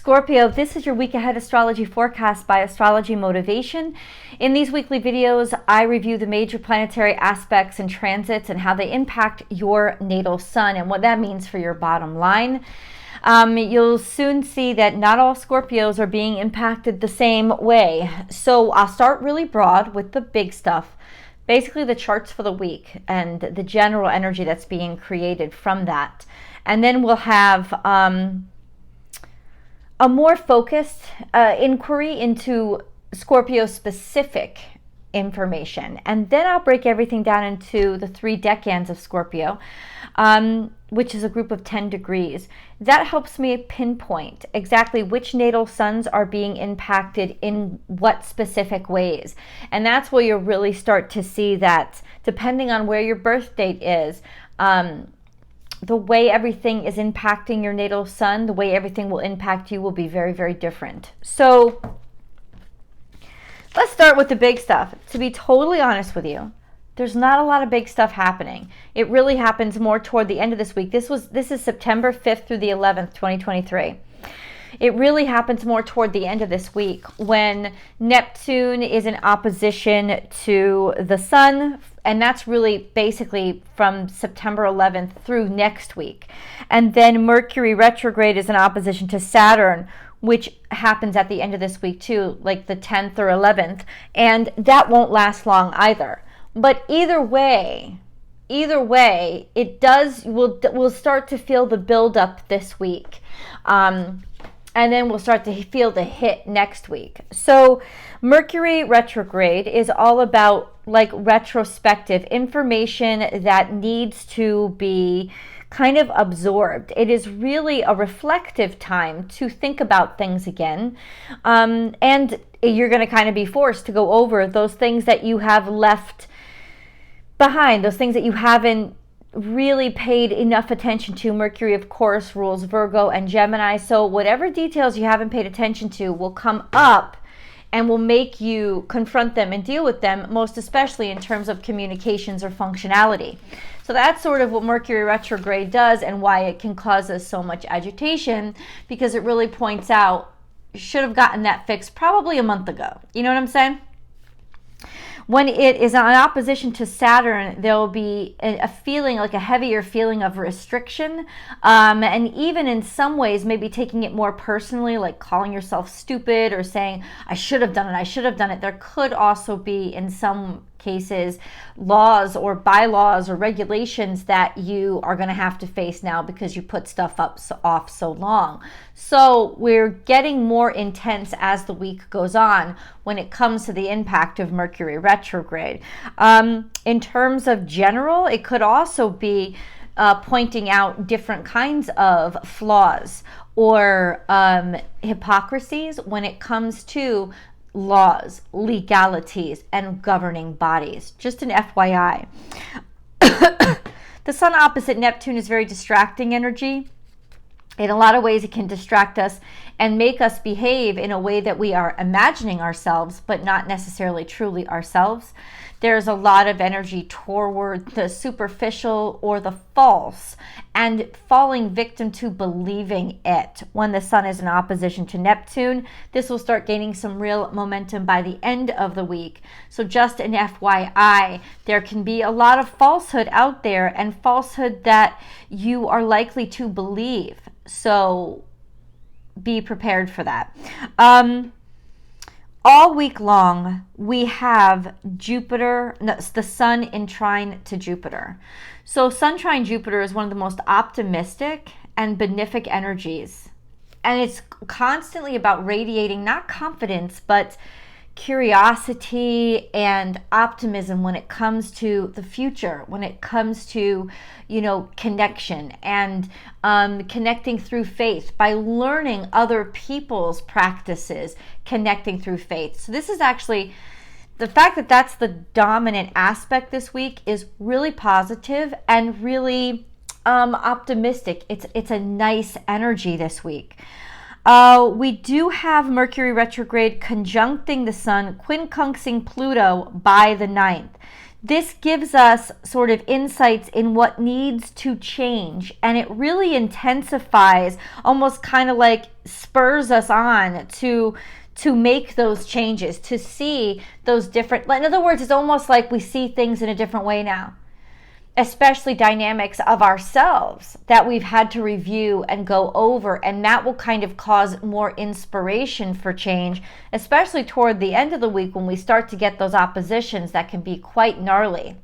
Scorpio, this is your week ahead astrology forecast by Astrology Motivation. In these weekly videos, I review the major planetary aspects and transits and how they impact your natal sun and what that means for your bottom line. You'll soon see that not all Scorpios are being impacted the same way. So I'll start really broad with the big stuff, basically the charts for the week and the general energy that's being created from that. And then we'll have a more focused inquiry into Scorpio-specific information. And then I'll break everything down into the 3 decans of Scorpio, which is a group of 10 degrees. That helps me pinpoint exactly which natal suns are being impacted in what specific ways. And that's where you'll really start to see that, depending on where your birth date is, the way everything is impacting your natal sun, the way everything will impact you will be very, very different. So let's start with the big stuff. To be totally honest with you, there's not a lot of big stuff happening. It really happens more toward the end of this week. This is September 5th through the 11th, 2023. It really happens more toward the end of this week when Neptune is in opposition to the sun, and that's really basically from September 11th through next week. And then Mercury retrograde is in opposition to Saturn, which happens at the end of this week too, like the 10th or 11th, and that won't last long either. But either way, we'll start to feel the buildup this week. And then we'll start to feel the hit next week. So Mercury retrograde is all about like retrospective information that needs to be kind of absorbed. It is really a reflective time to think about things again. And you're going to kind of be forced to go over those things that you have left behind, those things that you haven't really paid enough attention to. Mercury, of course, rules Virgo and Gemini. So whatever details you haven't paid attention to will come up and will make you confront them and deal with them, most especially in terms of communications or functionality. So that's sort of what Mercury retrograde does and why it can cause us so much agitation, because it really points out, you should have gotten that fixed probably a month ago. You know what I'm saying? When it is in opposition to Saturn, there will be a feeling, like a heavier feeling of restriction, and even in some ways maybe taking it more personally, like calling yourself stupid or saying, I should have done it. There could also be, in some cases, laws or bylaws or regulations that you are going to have to face now because you put stuff off so long. So we're getting more intense as the week goes on when it comes to the impact of Mercury retrograde. In terms of general, it could also be pointing out different kinds of flaws or hypocrisies when it comes to laws, legalities, and governing bodies. Just an FYI. The sun opposite Neptune is very distracting energy. In a lot of ways, it can distract us and make us behave in a way that we are imagining ourselves, but not necessarily truly ourselves. There's a lot of energy toward the superficial or the false and falling victim to believing it. When the sun is in opposition to Neptune, this will start gaining some real momentum by the end of the week. So just an FYI, there can be a lot of falsehood out there, and falsehood that you are likely to believe. So be prepared for that. All week long, we have the sun in trine to Jupiter. So sun trine Jupiter is one of the most optimistic and benefic energies. And it's constantly about radiating not confidence, but curiosity and optimism when it comes to the future, when it comes to, connection and connecting through faith by learning other people's practices, connecting through faith. So this is actually, the fact that that's the dominant aspect this week is really positive and really optimistic. It's a nice energy this week. We do have Mercury retrograde conjuncting the sun, quincunxing Pluto by the 9th. This gives us sort of insights in what needs to change, and it really intensifies, almost kind of like spurs us on to make those changes, to see those different, in other words, it's almost like we see things in a different way now, especially dynamics of ourselves that we've had to review and go over, and that will kind of cause more inspiration for change, especially toward the end of the week when we start to get those oppositions that can be quite gnarly.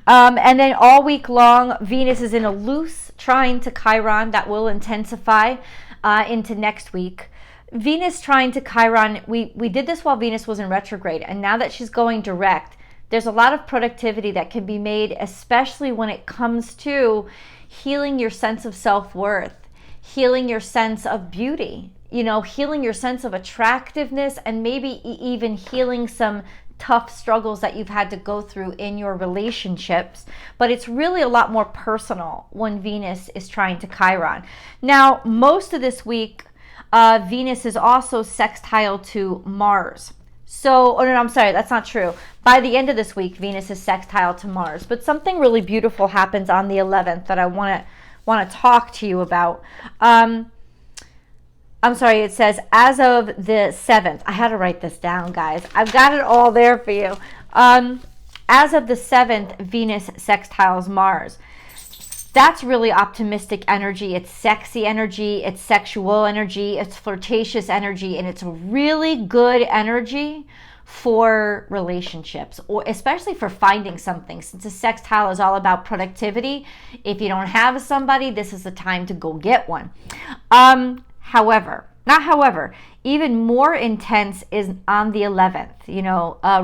And then all week long, Venus is in a loose trine to Chiron that will intensify into next week. Venus trine to Chiron, we did this while Venus was in retrograde, and now that she's going direct, there's a lot of productivity that can be made, especially when it comes to healing your sense of self-worth, healing your sense of beauty, healing your sense of attractiveness, and maybe even healing some tough struggles that you've had to go through in your relationships. But it's really a lot more personal when Venus is trying to Chiron. Now, most of this week, Venus is also sextile to Mars. So, oh no, I'm sorry, that's not true. By the end of this week, Venus is sextile to Mars. But something really beautiful happens on the 11th that I want to talk to you about. I'm sorry, it says as of the 7th. I had to write this down, guys. I've got it all there for you. As of the 7th, Venus sextiles Mars. That's really optimistic energy. It's sexy energy, it's sexual energy, it's flirtatious energy, and it's really good energy for relationships, or especially for finding something. Since a sextile is all about productivity, if you don't have somebody, this is the time to go get one. However, even more intense is on the 11th.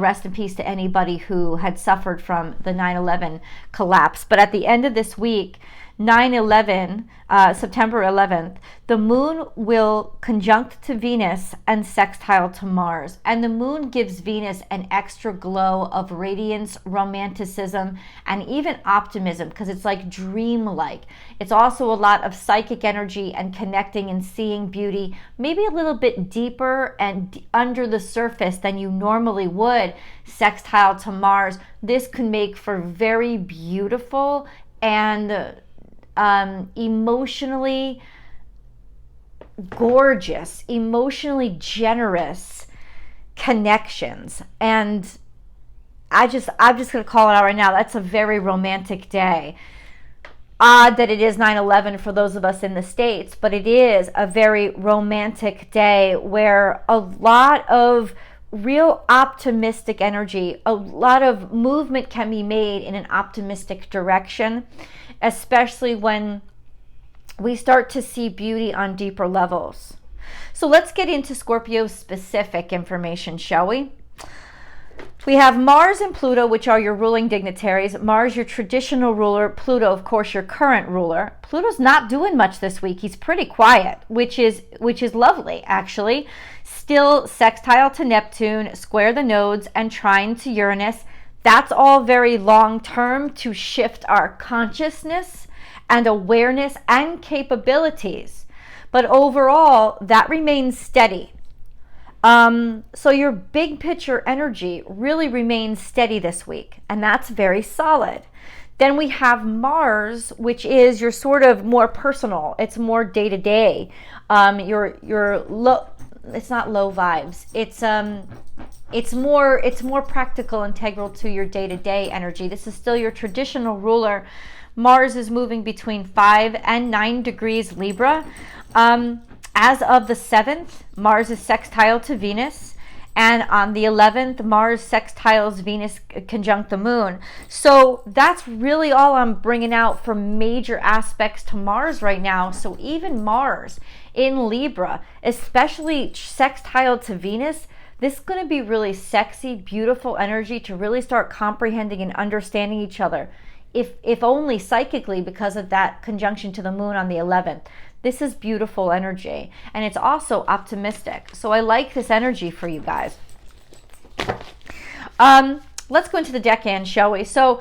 Rest in peace to anybody who had suffered from the 9/11 collapse. But at the end of this week, 9/11, September 11th, the moon will conjunct to Venus and sextile to Mars. And the moon gives Venus an extra glow of radiance, romanticism, and even optimism, because it's like dreamlike. It's also a lot of psychic energy and connecting and seeing beauty, maybe a little bit deeper and under the surface than you normally would. Sextile to Mars, this can make for very beautiful and emotionally gorgeous, emotionally generous connections. And I'm just going to call it out right now. That's a very romantic day. Odd that it is 9/11 for those of us in the States, but it is a very romantic day where a lot of real optimistic energy, a lot of movement can be made in an optimistic direction, especially when we start to see beauty on deeper levels. So let's get into Scorpio specific information, shall we? We have Mars and Pluto, which are your ruling dignitaries. Mars, your traditional ruler. Pluto, of course, your current ruler. Pluto's not doing much this week. He's pretty quiet, which is lovely, actually. Still sextile to Neptune, square the nodes, and trine to Uranus. That's all very long term to shift our consciousness and awareness and capabilities. But overall, that remains steady. So your big picture energy really remains steady this week, and that's very solid. Then we have Mars, which is your sort of more personal. It's more day to day. Your low. It's not low vibes. It's more practical, integral to your day to day energy. This is still your traditional ruler. Mars is moving between 5 and 9 degrees Libra. As of the 7th, Mars is sextile to Venus. And on the 11th, Mars sextiles Venus conjunct the moon. So that's really all I'm bringing out for major aspects to Mars right now. So even Mars in Libra, especially sextile to Venus, this is going to be really sexy, beautiful energy to really start comprehending and understanding each other. If only psychically, because of that conjunction to the moon on the 11th. This is beautiful energy, and it's also optimistic. So I like this energy for you guys. Let's go into the decan, shall we? So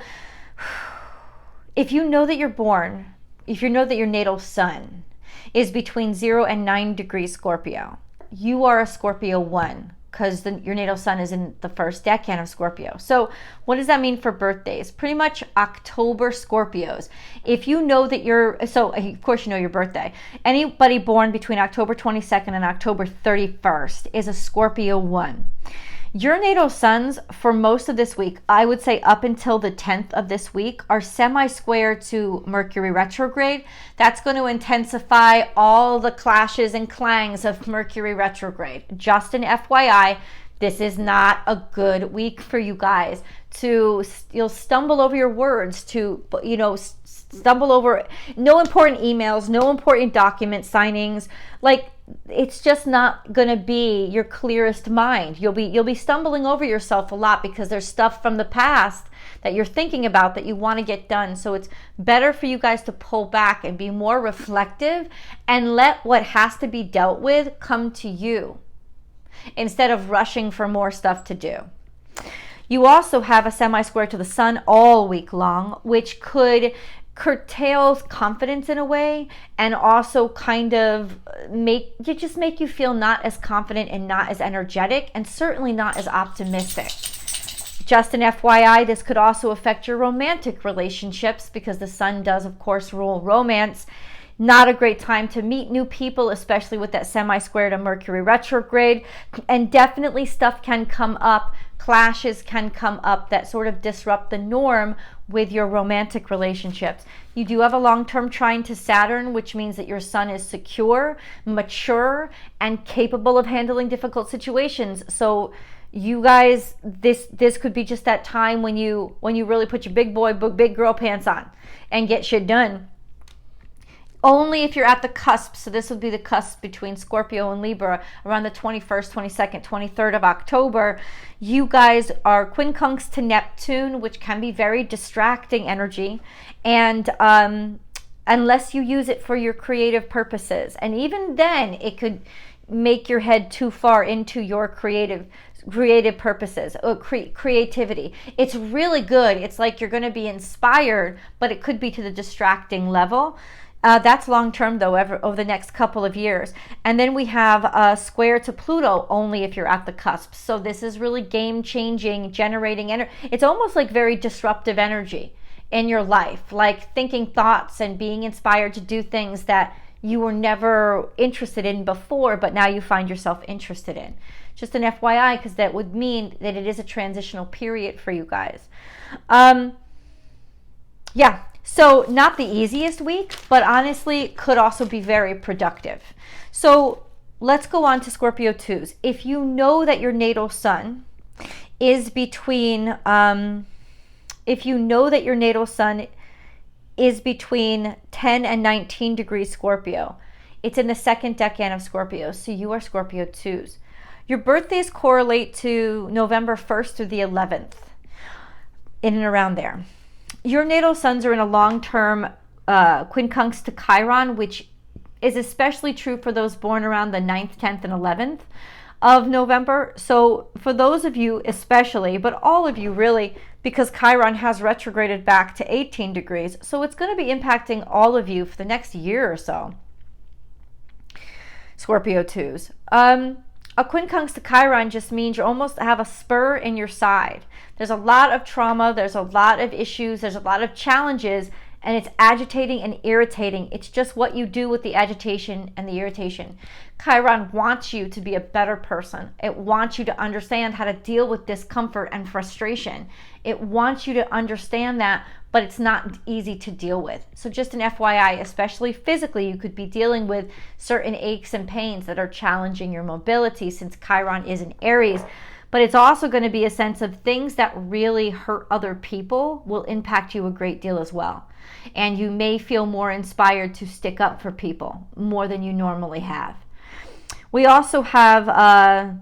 if you know that you're born, if you know that your natal sun is between 0 and 9 degrees Scorpio, you are a Scorpio 1, because your natal sun is in the first decan of Scorpio. So what does that mean for birthdays? Pretty much October Scorpios. If you know that so of course you know your birthday. Anybody born between October 22nd and October 31st is a Scorpio 1. Your natal suns for most of this week, I would say up until the 10th of this week, are semi-square to Mercury retrograde. That's going to intensify all the clashes and clangs of Mercury retrograde. Just an FYI, this is not a good week for you guys. You'll stumble over your words, stumble over no important emails, no important document signings. Like, it's just not going to be your clearest mind. You'll be stumbling over yourself a lot because there's stuff from the past that you're thinking about that you want to get done. So it's better for you guys to pull back and be more reflective and let what has to be dealt with come to you instead of rushing for more stuff to do. You also have a semi-square to the sun all week long, which could curtails confidence in a way, and also kind of make you feel not as confident and not as energetic, and certainly not as optimistic. Just an FYI, this could also affect your romantic relationships because the sun does, of course, rule romance. Not a great time to meet new people, especially with that semi-square to Mercury retrograde. And definitely stuff can come up, clashes can come up that sort of disrupt the norm with your romantic relationships. You do have a long-term trine to Saturn, which means that your sun is secure, mature, and capable of handling difficult situations. So you guys, this could be just that time when you really put your big boy, big girl pants on and get shit done. Only if you're at the cusp, so this would be the cusp between Scorpio and Libra, around the 21st, 22nd, 23rd of October, you guys are quincunx to Neptune, which can be very distracting energy, and unless you use it for your creative purposes. And even then, it could make your head too far into your creative purposes or creativity. It's really good. It's like you're going to be inspired, but it could be to the distracting level. That's long-term, though, over the next couple of years. And then we have a square to Pluto only if you're at the cusp. So this is really game-changing, generating energy. It's almost like very disruptive energy in your life, like thinking thoughts and being inspired to do things that you were never interested in before, but now you find yourself interested in. Just an FYI, because that would mean that it is a transitional period for you guys. Yeah. So not the easiest week, but honestly could also be very productive. So let's go on to Scorpio 2s. If you know that your natal sun is between 10 and 19 degrees Scorpio, it's in the second decan of Scorpio, so you are Scorpio 2s. Your birthdays correlate to November 1st through the 11th, in and around there. Your natal suns are in a long-term quincunx to Chiron, which is especially true for those born around the 9th, 10th, and 11th of November. So for those of you especially, but all of you really, because Chiron has retrograded back to 18 degrees, so it's going to be impacting all of you for the next year or so. Scorpio 2s. A quincunx to Chiron just means you almost have a spur in your side. There's a lot of trauma, there's a lot of issues, there's a lot of challenges, and it's agitating and irritating. It's just what you do with the agitation and the irritation. Chiron wants you to be a better person. It wants you to understand how to deal with discomfort and frustration. It wants you to understand that, but it's not easy to deal with. So just an FYI, especially physically, you could be dealing with certain aches and pains that are challenging your mobility since Chiron is in Aries. But it's also going to be a sense of things that really hurt other people will impact you a great deal as well. And you may feel more inspired to stick up for people more than you normally have. We also have,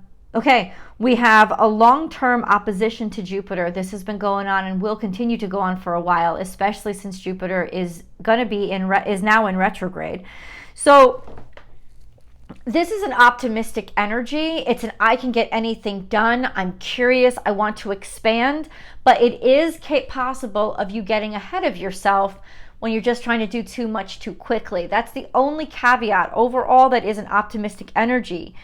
we have a long-term opposition to Jupiter. This has been going on and will continue to go on for a while, especially since Jupiter is now in retrograde. So this is an optimistic energy. It's an I can get anything done. I'm curious. I want to expand. But it is possible of you getting ahead of yourself when you're just trying to do too much too quickly. That's the only caveat. Overall, that is an optimistic energy.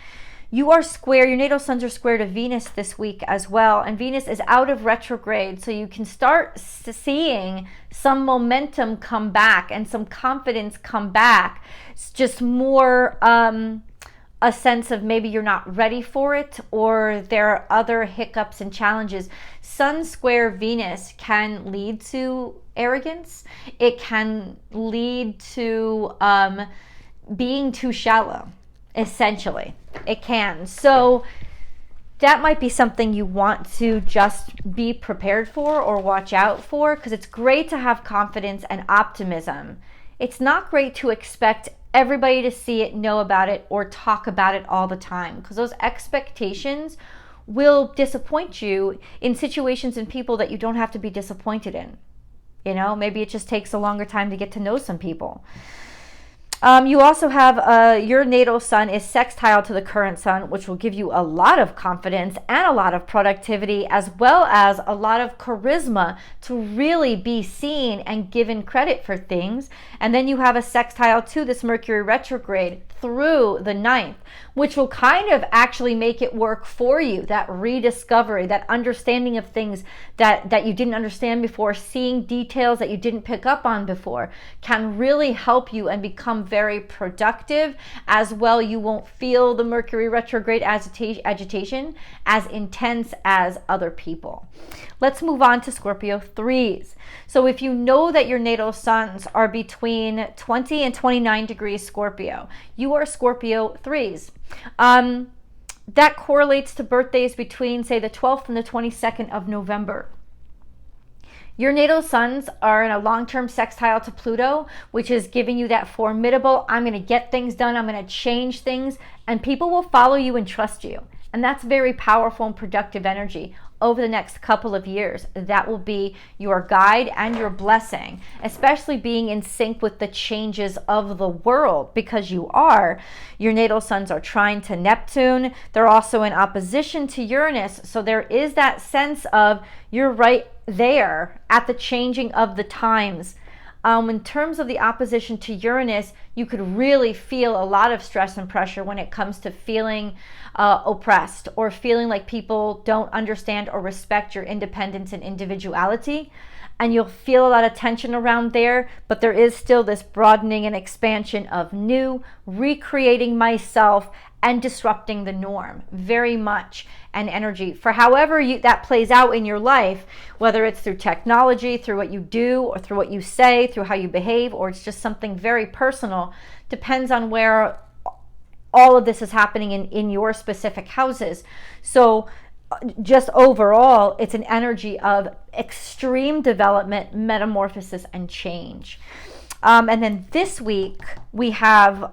You are square, your natal suns are square to Venus this week as well. And Venus is out of retrograde. So you can start seeing some momentum come back and some confidence come back. It's just more a sense of maybe you're not ready for it, or there are other hiccups and challenges. Sun square Venus can lead to arrogance. It can lead to being too shallow, essentially. It can. So that might be something you want to just be prepared for or watch out for, because it's great to have confidence and optimism. It's not great to expect everybody to see it, know about it, or talk about it all the time, because those expectations will disappoint you in situations and people that you don't have to be disappointed in. You know, maybe it just takes a longer time to get to know some people. You also have your natal sun is sextile to the current sun, which will give you a lot of confidence and a lot of productivity, as well as a lot of charisma to really be seen and given credit for things. And then you have a sextile to this Mercury retrograde through the 9th, which will kind of actually make it work for you. That rediscovery, that understanding of things that you didn't understand before, seeing details that you didn't pick up on before, can really help you and become very productive. As well, you won't feel the Mercury retrograde agitation as intense as other people. Let's move on to Scorpio 3s. So if you know that your natal suns are between 20 and 29 degrees Scorpio, you are Scorpio 3s. That correlates to birthdays between, say, the 12th and the 22nd of November. Your natal suns are in a long-term sextile to Pluto, which is giving you that formidable, I'm going to get things done, I'm going to change things, and people will follow you and trust you. And that's very powerful and productive energy. Over the next couple of years, that will be your guide and your blessing, especially being in sync with the changes of the world, because you are. Your natal suns are trine to Neptune. They're also in opposition to Uranus. So there is that sense of you're right there at the changing of the times. In terms of the opposition to Uranus, you could really feel a lot of stress and pressure when it comes to feeling oppressed, or feeling like people don't understand or respect your independence and individuality. And you'll feel a lot of tension around there, but there is still this broadening and expansion of new, recreating myself and disrupting the norm, very much an energy for however that plays out in your life, whether it's through technology, through what you do, or through what you say, through how you behave, or it's just something very personal. Depends on where all of this is happening in your specific houses. So just overall, it's an energy of extreme development, metamorphosis, and change. And then this week we have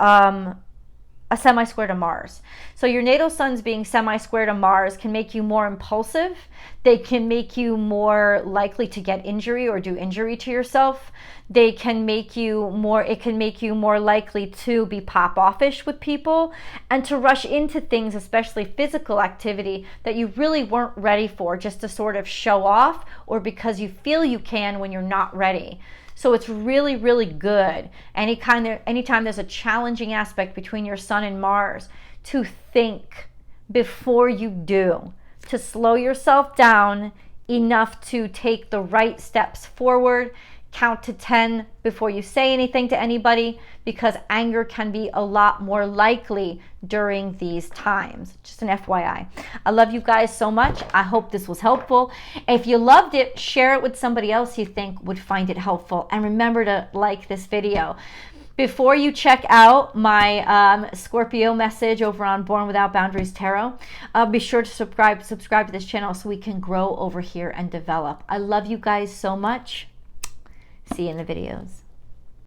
a semi-square to Mars. So your natal suns being semi-square to Mars can make you more impulsive. They can make you more likely to get injury or do injury to yourself. They can make you more, it can make you more likely to be pop-offish with people and to rush into things, especially physical activity, that you really weren't ready for, just to sort of show off, or because you feel you can when you're not ready. So it's really, really good anytime there's a challenging aspect between your sun and Mars, to think before you do, to slow yourself down enough to take the right steps forward. Count to 10 before you say anything to anybody, because anger can be a lot more likely during these times. Just an FYI. I love you guys so much. I hope this was helpful. If you loved it, share it with somebody else you think would find it helpful. And remember to like this video. Before you check out my Scorpio message over on Born Without Boundaries Tarot, be sure to subscribe to this channel so we can grow over here and develop. I love you guys so much. See you in the videos.